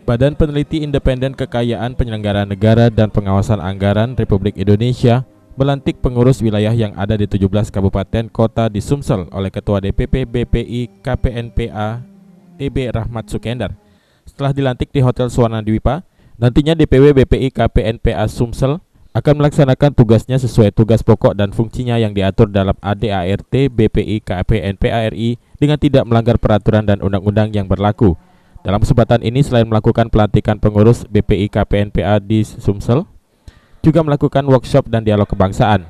Badan Peneliti Independen Kekayaan Penyelenggara Negara dan Pengawasan Anggaran Republik Indonesia melantik pengurus wilayah yang ada di 17 kabupaten kota di Sumsel oleh Ketua DPP BPI KPNPA TB Rahmat Sukendar. Setelah dilantik di Hotel Suwana Dwipa, nantinya DPW BPI KPNPA Sumsel akan melaksanakan tugasnya sesuai tugas pokok dan fungsinya yang diatur dalam ADART BPI KPNPA RI dengan tidak melanggar peraturan dan undang-undang yang berlaku. Dalam kesempatan ini, selain melakukan pelantikan pengurus BPI KPNPA di Sumsel, juga melakukan workshop dan dialog kebangsaan.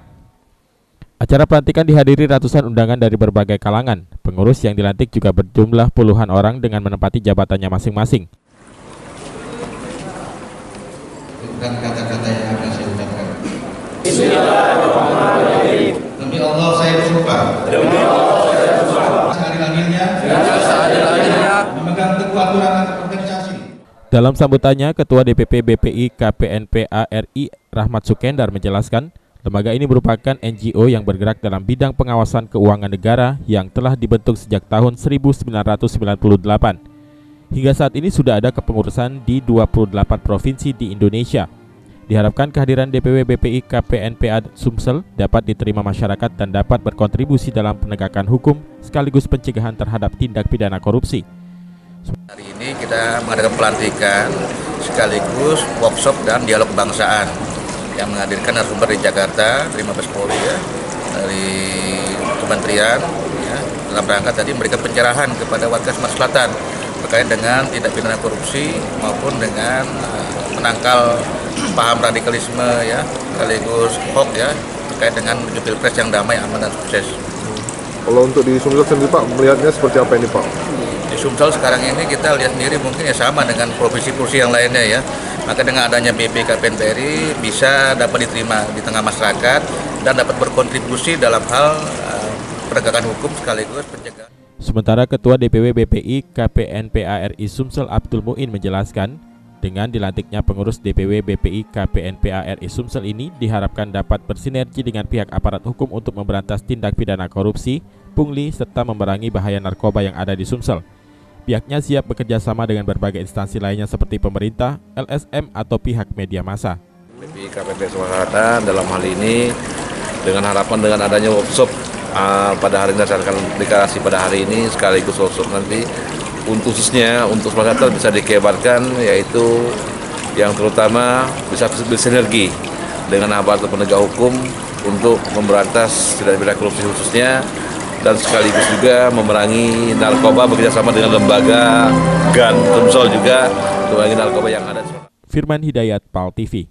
Acara pelantikan dihadiri ratusan undangan dari berbagai kalangan. Pengurus yang dilantik juga berjumlah puluhan orang dengan menempati jabatannya masing-masing. Bukan kata-kata yang akan saya ucapkan. Bismillahirrahmanirrahim. Demi Allah saya bersumpah. Demi Allah saya bersumpah. Seadil-adilnya. Memegang teguh aturan organisasi. Dalam sambutannya, Ketua DPP BPI KPNPA RI Rahmat Sukendar menjelaskan, lembaga ini merupakan NGO yang bergerak dalam bidang pengawasan keuangan negara yang telah dibentuk sejak tahun 1998. Hingga saat ini sudah ada kepengurusan di 28 provinsi di Indonesia. Diharapkan kehadiran DPW BPI KPNPA Sumsel dapat diterima masyarakat dan dapat berkontribusi dalam penegakan hukum sekaligus pencegahan terhadap tindak pidana korupsi. Hari ini kita mengadakan pelantikan sekaligus workshop dan dialog kebangsaan yang menghadirkan narasumber dari Jakarta, dari Mabes Polri, ya, dari Kementerian, ya, dalam rangka tadi memberikan pencerahan kepada warga Sumatera Selatan terkait dengan tindak pidana korupsi maupun dengan menangkal paham radikalisme, ya, sekaligus hoax, ya, terkait dengan menuju pilpres yang damai, aman dan sukses. Kalau untuk di Sumsel sendiri Pak, melihatnya seperti apa ini Pak? Di Sumsel sekarang ini kita lihat sendiri mungkin ya sama dengan provinsi-provinsi yang lainnya, ya. Maka dengan adanya BPI KPNPA RI bisa dapat diterima di tengah masyarakat dan dapat berkontribusi dalam hal penegakan hukum sekaligus pencegahan. Sementara Ketua DPW BPI KPNPA RI Sumsel Abdul Muin menjelaskan, dengan dilantiknya pengurus DPW BPI KPNPA RI Sumsel ini diharapkan dapat bersinergi dengan pihak aparat hukum untuk memberantas tindak pidana korupsi, pungli, serta memerangi bahaya narkoba yang ada di Sumsel. Pihaknya siap bekerja sama dengan berbagai instansi lainnya seperti pemerintah, LSM, atau pihak media massa. BPI KPNPA Selatan dalam hal ini dengan harapan dengan adanya workshop pada hari ini, berdasarkan deklarasi pada hari ini sekaligus workshop nanti khususnya untuk masyarakat bisa dikebarkan, yaitu yang terutama bisa bersinergi dengan aparat penegak hukum untuk memberantas tindak pidana korupsi khususnya, dan sekaligus juga memerangi narkoba bekerjasama dengan lembaga GAN Sumsel juga memerangi narkoba yang ada. Firman Hidayat, PAL TV.